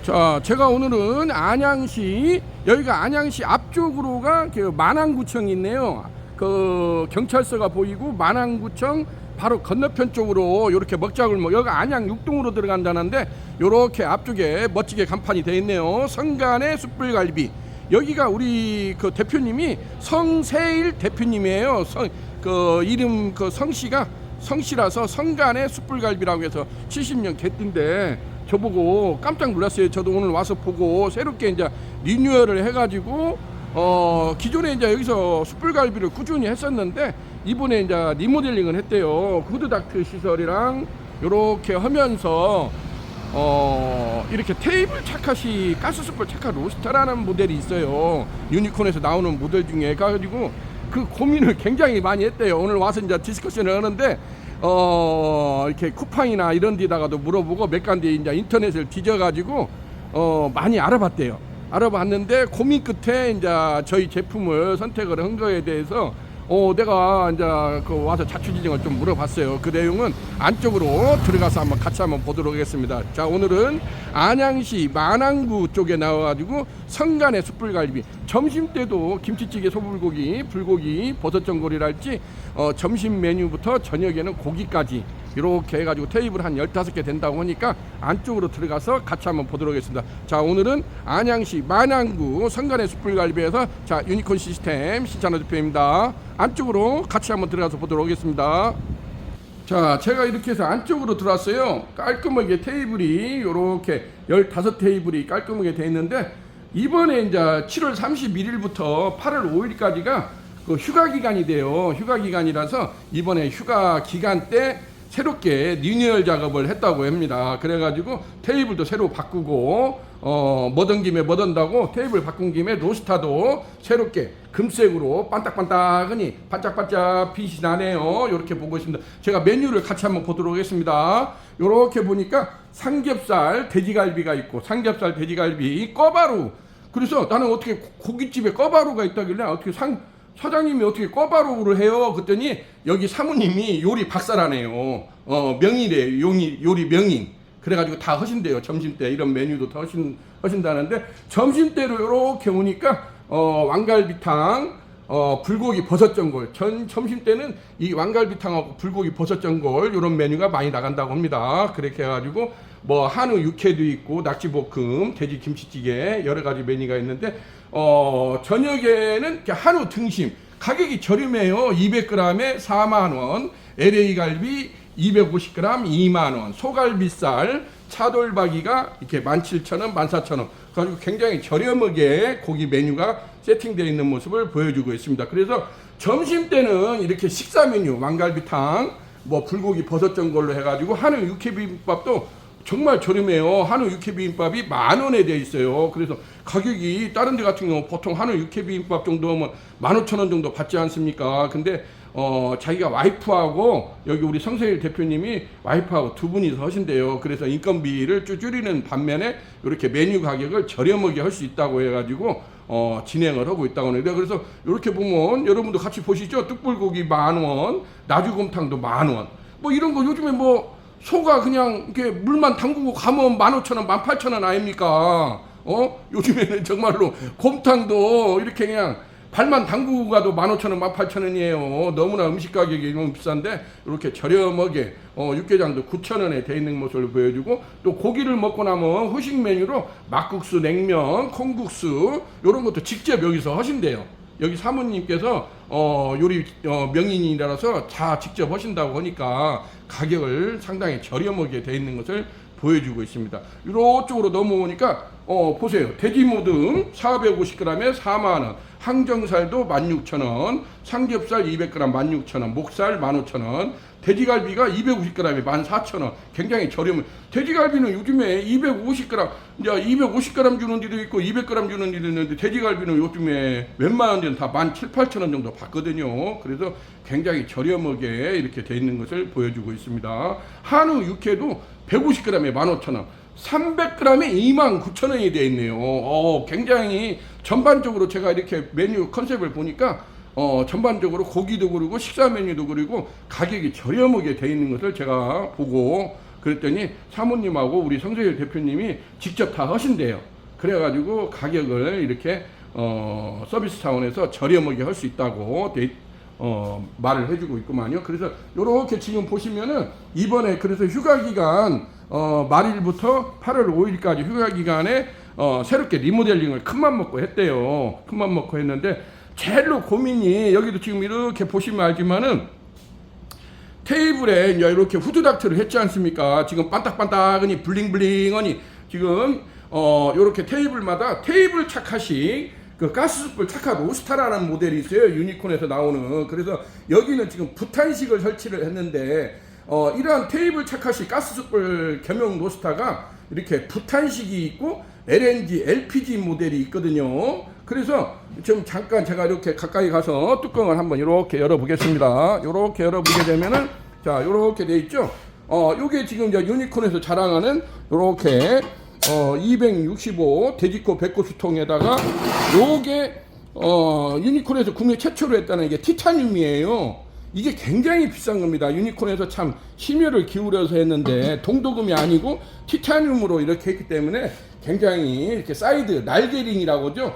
자, 제가 오늘은 안양시, 여기가 안양시 앞쪽으로가 그 만안구청이 있네요. 그 경찰서가 보이고 만안구청 바로 건너편 쪽으로 이렇게 먹자골목, 여기가 안양 육동으로 들어간다는데 이렇게 앞쪽에 멋지게 간판이 되어 있네요. 성간의 숯불갈비. 여기가 우리 그 대표님이 성세일 대표님이에요. 그 이름 그 성씨라서 성간의 숯불갈비라고 해서 70년 됐던데 저보고 깜짝 놀랐어요. 저도 오늘 와서 보고 새롭게 이제 리뉴얼을 해가지고 기존에 이제 여기서 숯불갈비를 꾸준히 했었는데 이번에 이제 리모델링을 했대요. 후드닥트 시설이랑 이렇게 하면서 이렇게 테이블 착화시 가스숯불 착화 로스터라는 모델이 있어요. 유니콘에서 나오는 모델 중에 가지고 그 고민을 굉장히 많이 했대요. 오늘 와서 이제 디스커션을 하는데 이렇게 쿠팡이나 이런 데다가도 물어보고 몇 군데 이제 인터넷을 뒤져가지고 많이 알아봤대요. 알아봤는데 고민 끝에 이제 저희 제품을 선택을 한 거에 대해서 내가 이제 그 와서 자초지종을 좀 물어봤어요. 그 내용은 안쪽으로 들어가서 한번 같이 한번 보도록 하겠습니다. 자, 오늘은 안양시 만안구 쪽에 나와가지고 성간의 숯불갈비. 점심 때도 김치찌개, 소불고기, 불고기, 버섯전골이랄지 점심 메뉴부터 저녁에는 고기까지 이렇게 해가지고 테이블 한 15개 된다고 하니까 안쪽으로 들어가서 같이 한번 보도록 하겠습니다. 자, 오늘은 안양시 만안구 성간의 숯불갈비에서 자, 유니콘 시스템 신찬호 대표입니다. 안쪽으로 같이 한번 들어가서 보도록 하겠습니다. 자, 제가 이렇게 해서 안쪽으로 들어왔어요. 깔끔하게 테이블이 이렇게 15테이블이 깔끔하게 되어 있는데 이번에 이제 7월 31일부터 8월 5일까지가 그 휴가 기간이 돼요. 휴가 기간이라서 이번에 휴가 기간 때 새롭게 리뉴얼 작업을 했다고 합니다. 그래가지고 테이블도 새로 바꾸고 뭐던 김에 뭐던다고 테이블 바꾼 김에 로스타도 새롭게 금색으로 반딱반딱하니 반짝반짝 빛이 나네요. 이렇게 보고 있습니다. 제가 메뉴를 같이 한번 보도록 하겠습니다. 이렇게 보니까 삼겹살 돼지갈비가 있고 삼겹살 돼지갈비 꿔바로. 그래서 나는 어떻게 고깃집에 꿔바로가 있다길래 어떻게 사장님이 어떻게 꿔바로우를 해요? 그랬더니 여기 사모님이 요리 박사라네요. 명인이래요. 요리 명인. 그래가지고 다 하신대요. 점심때 이런 메뉴도 다 하신다는데 점심때로 이렇게 오니까 왕갈비탕, 불고기 버섯전골. 점심때는 이 왕갈비탕하고 불고기 버섯전골 이런 메뉴가 많이 나간다고 합니다. 그렇게 해가지고 뭐 한우 육회도 있고 낙지볶음, 돼지 김치찌개 여러 가지 메뉴가 있는데 저녁에는 한우 등심 가격이 저렴해요. 200g에 4만원, LA 갈비 250g 2만원, 소갈비살 차돌박이가 이렇게 17,000원, 14,000원. 그래가지고 굉장히 저렴하게 고기 메뉴가 세팅되어 있는 모습을 보여주고 있습니다. 그래서 점심 때는 이렇게 식사 메뉴 왕갈비탕, 뭐 불고기 버섯전골로 해가지고 한우 육회비빔밥도 정말 저렴해요. 한우 육회비빔밥이 10,000원에 되어 있어요. 그래서 가격이 다른 데 같은 경우 보통 한우 육회비빔밥 정도 하면 15,000원 정도 받지 않습니까? 근데 자기가 와이프하고 여기 우리 성세일 대표님이 와이프하고 두 분이서 하신대요. 그래서 인건비를 줄이는 반면에 이렇게 메뉴 가격을 저렴하게 할 수 있다고 해가지고 진행을 하고 있다고 하는데 그래서 이렇게 보면 여러분도 같이 보시죠. 뚝불고기 10,000원, 나주곰탕도 10,000원. 뭐 이런 거 요즘에 뭐 소가 그냥 이렇게 물만 담그고 가면 15,000원, 18,000원 아닙니까? 요즘에는 정말로 곰탕도 이렇게 그냥 발만 담그고 가도 15,000원, 18,000원이에요. 너무나 음식 가격이 너무 비싼데 이렇게 저렴하게 육개장도 9,000원에 돼 있는 모습을 보여주고 또 고기를 먹고 나면 후식 메뉴로 막국수, 냉면, 콩국수 이런 것도 직접 여기서 하신대요. 여기 사모님께서 요리 명인이라서 다 직접 하신다고 하니까 가격을 상당히 저렴하게 돼 있는 것을 보여주고 있습니다. 이쪽으로 넘어오니까 보세요. 돼지모듬 450g에 4만원, 항정살도 16,000원, 삼겹살 200g 16,000원, 목살 15,000원, 돼지갈비가 250g에 14,000원. 굉장히 저렴해요. 돼지갈비는 요즘에 250g, 이제 250g 주는 데도 있고 200g 주는 데도 있는데 돼지갈비는 요즘에 웬만한 데는 다 17,000, 18,000원 정도 받거든요. 그래서 굉장히 저렴하게 이렇게 돼 있는 것을 보여주고 있습니다. 한우 육회도 150g에 15,000원, 300g에 29,000원이 되어 있네요. 굉장히 전반적으로 제가 이렇게 메뉴 컨셉을 보니까 전반적으로 고기도 그리고 식사 메뉴도 그리고 가격이 저렴하게 되어 있는 것을 제가 보고 그랬더니 사모님하고 우리 성세일 대표님이 직접 다 하신대요. 그래가지고 가격을 이렇게 서비스 차원에서 저렴하게 할 수 있다고 말을 해주고 있구만요. 그래서 요렇게 지금 보시면은 이번에 그래서 휴가 기간 말일부터 8월 5일까지 휴가 기간에 새롭게 리모델링을 큰맘 먹고 했대요. 큰맘 먹고 했는데 제일로 고민이 여기도 지금 이렇게 보시면 알지만은 테이블에 이제 이렇게 후드닥트를 했지 않습니까? 지금 반딱반딱하니 블링블링하니 지금 요렇게 테이블마다 테이블 착화식 그 가스숯불 착화 로스타라는 모델이 있어요. 유니콘에서 나오는. 그래서 여기는 지금 부탄식을 설치를 했는데 이러한 테이블 착화식 가스숯불 겸용 로스타가 이렇게 부탄식이 있고 LNG, LPG 모델이 있거든요. 그래서 좀 잠깐 제가 이렇게 가까이 가서 뚜껑을 한번 이렇게 열어보겠습니다. 이렇게 열어보게 되면은 자, 이렇게 돼 있죠. 요게 지금 이제 유니콘에서 자랑하는 이렇게 265 돼지코 백고 수통에다가 요게 유니콘에서 국내 최초로 했다는 이게 티타늄이에요. 이게 굉장히 비싼 겁니다. 유니콘에서 참 심혈을 기울여서 했는데 동도금이 아니고 티타늄으로 이렇게 했기 때문에 굉장히 이렇게 사이드 날개링이라고 하죠.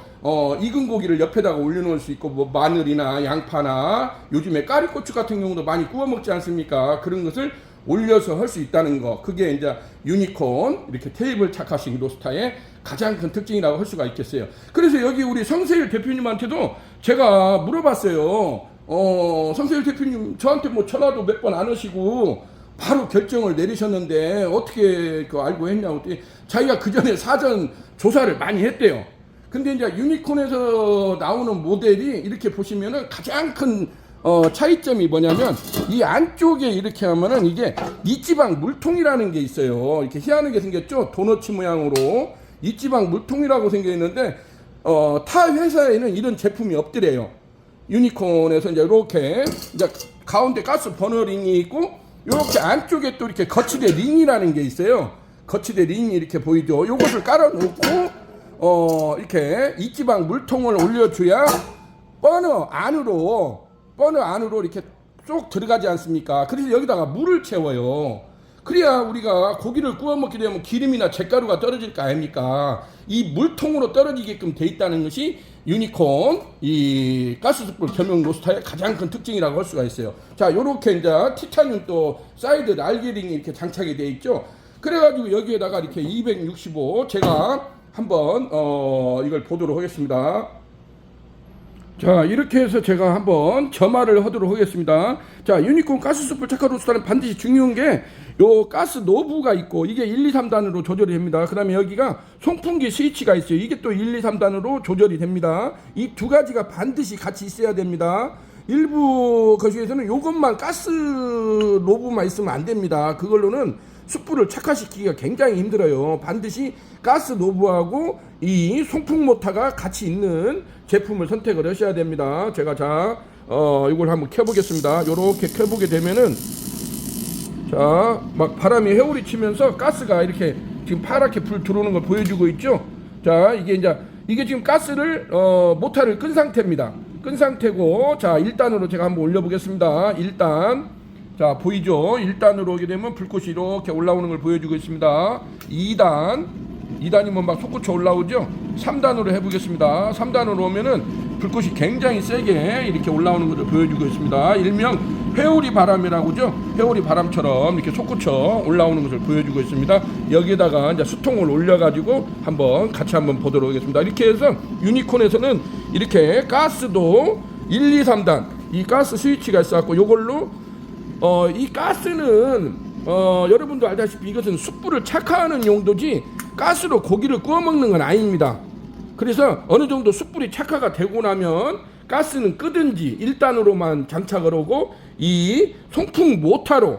익은 고기를 옆에다가 올려놓을 수 있고 뭐 마늘이나 양파나 요즘에 까리고추 같은 경우도 많이 구워 먹지 않습니까? 그런 것을 올려서 할 수 있다는 거. 그게 이제 유니콘 이렇게 테이블 착화식 로스타의 가장 큰 특징이라고 할 수가 있겠어요. 그래서 여기 우리 성세일 대표님한테도 제가 물어봤어요. 성세일 대표님 저한테 뭐 전화도 몇 번 안 하시고 바로 결정을 내리셨는데 어떻게 그 알고 했냐고 했더니 자기가 그 전에 사전 조사를 많이 했대요. 근데 이제 유니콘에서 나오는 모델이 이렇게 보시면은 가장 큰 차이점이 뭐냐면 이 안쪽에 이렇게 하면은 이게 이지방 물통이라는 게 있어요. 이렇게 희한하게 생겼죠. 도너츠 모양으로 이지방 물통이라고 생겨 있는데 타 회사에는 이런 제품이 없더래요. 유니콘에서 이제 이렇게 이제 가운데 가스 버너링이 있고 이렇게 안쪽에 또 이렇게 거치대 링이라는 게 있어요. 거치대 링이 이렇게 보이죠. 요것을 깔아놓고 이렇게 이지방 물통을 올려줘야 버너 안으로 이렇게 쏙 들어가지 않습니까? 그래서 여기다가 물을 채워요. 그래야 우리가 고기를 구워 먹게 되면 기름이나 잿가루가 떨어질 거 아닙니까? 이 물통으로 떨어지게끔 돼 있다는 것이 유니콘 이 가스숯불 겸용 로스타의 가장 큰 특징이라고 할 수가 있어요. 자, 요렇게 이제 티타늄 또 사이드 날개링이 이렇게 장착이 돼 있죠. 그래가지고 여기에다가 이렇게 265 제가 한번 이걸 보도록 하겠습니다. 자, 이렇게 해서 제가 한번 점화를 하도록 하겠습니다. 자, 유니콘 가스숯불 착화 로스타는 반드시 중요한 게 요 가스 노브가 있고 이게 1, 2, 3단으로 조절이 됩니다. 그 다음에 여기가 송풍기 스위치가 있어요. 이게 또 1, 2, 3단으로 조절이 됩니다. 이 두 가지가 반드시 같이 있어야 됩니다. 일부 거시에서는 요것만 가스 노브만 있으면 안 됩니다. 그걸로는 숯불을 착화시키기가 굉장히 힘들어요. 반드시 가스 노브하고 이 송풍 모터가 같이 있는 제품을 선택을 하셔야 됩니다. 제가 이걸 한번 켜보겠습니다. 요렇게 켜보게 되면은 자, 막 바람이 회오리 치면서 가스가 이렇게 지금 파랗게 불 들어오는 걸 보여주고 있죠. 자, 이게 지금 가스를 모터를 끈 상태입니다. 끈 상태고, 자, 1단으로 제가 한번 올려보겠습니다. 1단. 자, 보이죠? 1단으로 오게 되면 불꽃이 이렇게 올라오는 걸 보여주고 있습니다. 2단이면 막 솟구쳐 올라오죠? 3단으로 해보겠습니다. 3단으로 오면은 불꽃이 굉장히 세게 이렇게 올라오는 것을 보여주고 있습니다. 일명 회오리 바람이라고죠. 회오리 바람처럼 이렇게 솟구쳐 올라오는 것을 보여주고 있습니다. 여기에다가 이제 수통을 올려가지고 같이 한번 보도록 하겠습니다. 이렇게 해서 유니콘에서는 이렇게 가스도 1, 2, 3단 이 가스 스위치가 있어갖고 요걸로 이 가스는 여러분도 알다시피 이것은 숯불을 착화하는 용도지 가스로 고기를 구워 먹는 건 아닙니다. 그래서 어느 정도 숯불이 착화가 되고 나면 가스는 끄든지 1단으로만 장착을 하고 이 송풍 모터로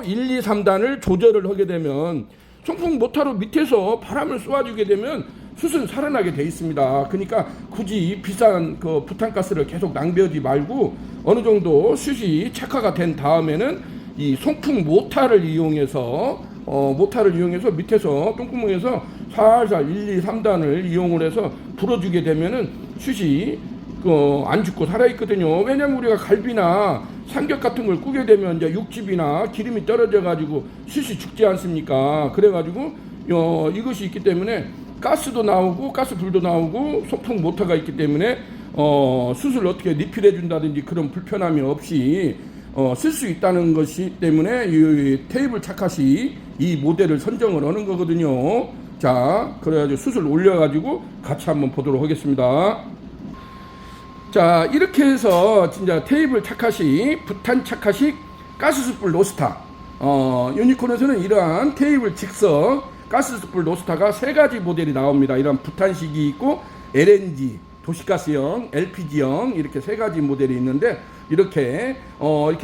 1, 2, 3단을 조절을 하게 되면 송풍 모터로 밑에서 바람을 쏘아주게 되면 숯은 살아나게 돼 있습니다. 그러니까 굳이 비싼 그 부탄가스를 계속 낭비하지 말고 어느 정도 숯이 착화가 된 다음에는 이 송풍 모터를 이용해서 밑에서 똥구멍에서 살살 1, 2, 3단을 이용을 해서 불어주게 되면은 숯이 안 죽고 살아있거든요. 왜냐면 우리가 갈비나 삼겹 같은 걸 구게 되면 이제 육즙이나 기름이 떨어져 가지고 숯이 죽지 않습니까? 그래 가지고 이것이 있기 때문에 가스도 나오고 가스불도 나오고 소풍 모터가 있기 때문에 숯을 어떻게 리필해 준다든지 그런 불편함이 없이 쓸 수 있다는 것이 때문에 이 테이블 착화시 이 모델을 선정을 하는 거거든요. 자, 그래가지고 숯을 올려가지고 같이 한번 보도록 하겠습니다. 자, 이렇게 해서 진짜 테이블 착화시 부탄 착화식 가스숯불 로스터, 유니콘에서는 이러한 테이블 직석 가스숯불 로스터가 세 가지 모델이 나옵니다. 이런 부탄식이 있고 LNG 도시가스형, LPG형 이렇게 세 가지 모델이 있는데 이렇게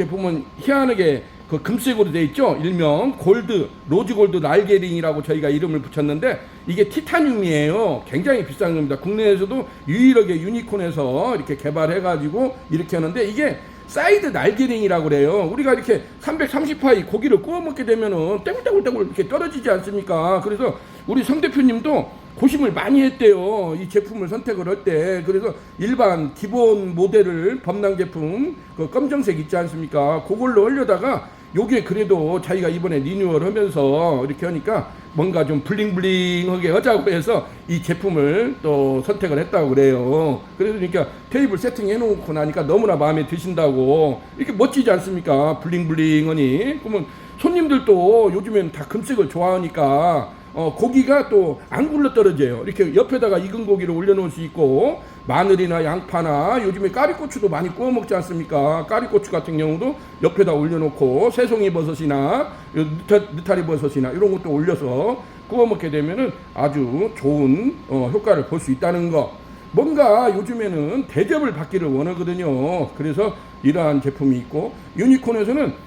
보면 희한하게 그 금색으로 되어 있죠. 일명 골드, 로즈 골드 날개링이라고 저희가 이름을 붙였는데 이게 티타늄이에요. 굉장히 비싼 겁니다. 국내에서도 유일하게 유니콘에서 이렇게 개발해가지고 이렇게 하는데 이게 사이드 날개링이라고 그래요. 우리가 이렇게 330파이 고기를 구워 먹게 되면은 떼굴떼굴떼굴 이렇게 떨어지지 않습니까? 그래서 우리 성 대표님도 고심을 많이 했대요. 이 제품을 선택을 할 때. 그래서 일반 기본 모델을 범랑 제품 그 검정색 있지 않습니까? 그걸로 하려다가 요게 그래도 자기가 이번에 리뉴얼 하면서 이렇게 하니까 뭔가 좀 블링블링하게 하자고 해서 이 제품을 또 선택을 했다고 그래요. 그래서 그러니까 테이블 세팅 해놓고 나니까 너무나 마음에 드신다고 이렇게 멋지지 않습니까? 블링블링하니. 그러면 손님들도 요즘엔 다 금색을 좋아하니까 고기가 또 안 굴러 떨어져요. 이렇게 옆에다가 익은 고기를 올려놓을 수 있고 마늘이나 양파나 요즘에 까리고추도 많이 구워 먹지 않습니까? 까리고추 같은 경우도 옆에다 올려놓고 새송이 버섯이나 느타리 버섯이나 이런 것도 올려서 구워 먹게 되면은 아주 좋은 효과를 볼 수 있다는 거. 뭔가 요즘에는 대접을 받기를 원하거든요. 그래서 이러한 제품이 있고 유니콘에서는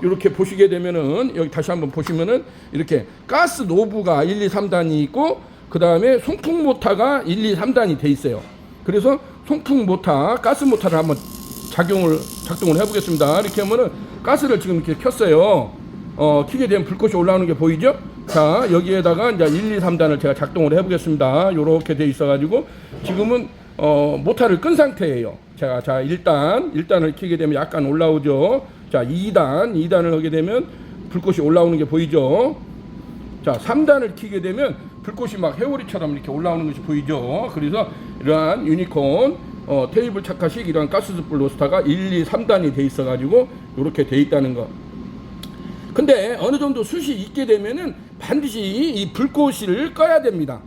이렇게 보시게 되면은 여기 다시 한번 보시면은 이렇게 가스 노브가 1, 2, 3단이 있고 그 다음에 송풍 모터가 1, 2, 3단이 돼 있어요. 그래서 송풍 모터, 가스 모터를 한번 작동을 해보겠습니다. 이렇게 하면은 가스를 지금 이렇게 켰어요. 켜게 되면 불꽃이 올라오는 게 보이죠? 자, 여기에다가 이제 1, 2, 3단을 제가 작동을 해보겠습니다. 요렇게 돼 있어가지고 지금은 모터를 끈 상태예요. 자 1단을 켜게 되면 약간 올라오죠. 자 2단을 하게 되면 불꽃이 올라오는 게 보이죠. 자 3단을 켜게 되면 불꽃이 막 회오리처럼 이렇게 올라오는 것이 보이죠. 그래서 이러한 유니콘 테이블 착화식 이러한 가스숯불 로스터가 1, 2, 3단이 돼 있어 가지고 이렇게 돼 있다는 거. 근데 어느 정도 숯이 있게 되면은 반드시 이 불꽃을 꺼야 됩니다.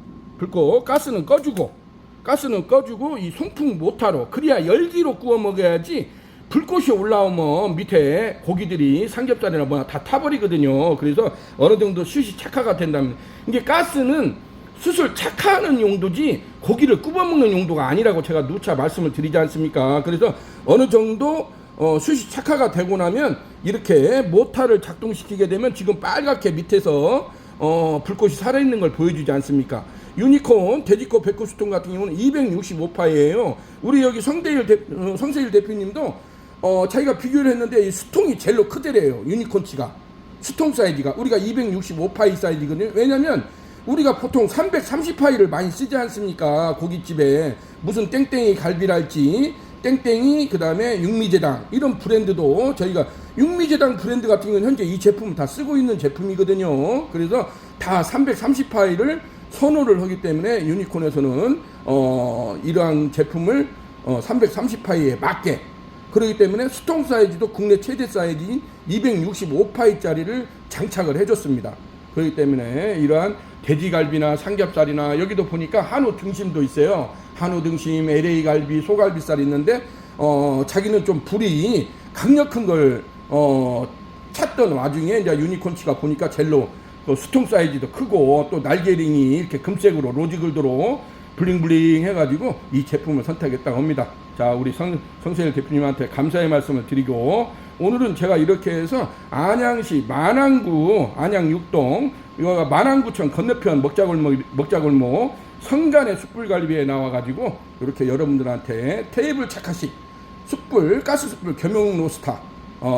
가스는 꺼주고 이 송풍 모터로 그래야 열기로 구워 먹어야지 불꽃이 올라오면 밑에 고기들이 삼겹살이나 뭐나 다 타버리거든요. 그래서 어느 정도 숯이 착화가 된다면 이게 가스는 숯을 착화하는 용도지 고기를 구워 먹는 용도가 아니라고 제가 누차 말씀을 드리지 않습니까? 그래서 어느 정도 숯이 착화가 되고 나면 이렇게 모터를 작동시키게 되면 지금 빨갛게 밑에서 불꽃이 살아있는 걸 보여주지 않습니까? 유니콘 돼지코 백구수통 같은 경우는 265파이에요. 우리 여기 성세일 대표님도 자기가 비교를 했는데 이 수통이 제일로 크더래요. 유니콘치가 수통 사이즈가 우리가 265파이 사이즈거든요. 왜냐면 우리가 보통 330파이를 많이 쓰지 않습니까? 고깃집에 무슨 땡땡이 갈비랄지 땡땡이 그 다음에 육미제당 이런 브랜드도 저희가 육미제당 브랜드 같은 경우는 현재 이 제품을 다 쓰고 있는 제품이거든요. 그래서 다 330파이를 선호를 하기 때문에 유니콘에서는 이러한 제품을 330파이에 맞게 그렇기 때문에 수통 사이즈도 국내 최대 사이즈인 265파이짜리를 장착을 해줬습니다. 그렇기 때문에 이러한 돼지갈비나 삼겹살이나 여기도 보니까 한우 등심도 있어요. 한우 등심, LA 갈비, 소갈비살 있는데 자기는 좀 불이 강력한 걸 찾던 와중에 이제 유니콘치가 보니까 젤로 수통 사이즈도 크고 또 날개링이 이렇게 금색으로 로즈골드로 블링블링 해가지고 이 제품을 선택했다고 합니다. 자, 우리 성세일 대표님한테 감사의 말씀을 드리고 오늘은 제가 이렇게 해서 안양시 만안구 안양 6동 이거가 만안구청 건너편 먹자골목 성간의 숯불갈비에 나와가지고 이렇게 여러분들한테 테이블 착화식 숯불 가스 숯불 겸용 로스터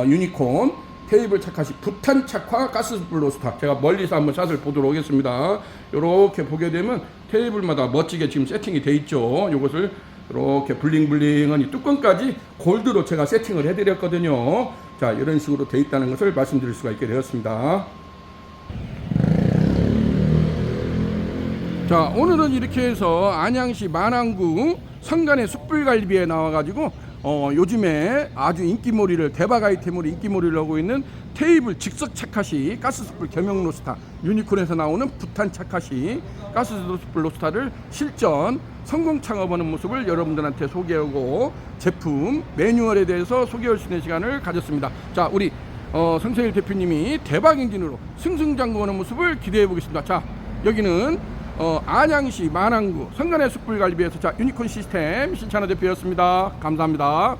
유니콘 테이블 착화식 부탄 착화 가스숯불 로스터 제가 멀리서 한번 샷을 보도록 하겠습니다. 이렇게 보게 되면 테이블마다 멋지게 지금 세팅이 돼 있죠. 이것을 이렇게 블링블링한 이 뚜껑까지 골드로 제가 세팅을 해드렸거든요. 자, 이런 식으로 돼 있다는 것을 말씀드릴 수가 있게 되었습니다. 자, 오늘은 이렇게 해서 안양시 만안구 성간의 숯불갈비에 나와가지고 요즘에 아주 인기몰이를, 대박 아이템으로 인기몰이를 하고 있는 테이블 즉석 착화시 가스숯불 겸용 로스터, 유니콘에서 나오는 부탄 착화시 가스숯불 로스터를 실전 성공 창업하는 모습을 여러분들한테 소개하고 제품 매뉴얼에 대해서 소개할 수 있는 시간을 가졌습니다. 자, 우리 성세일 대표님이 대박 엔진으로 승승장구하는 모습을 기대해 보겠습니다. 자, 여기는 안양시 만안구 성간의 숯불갈비에서 자, 유니콘 시스템 신찬호 대표였습니다. 감사합니다.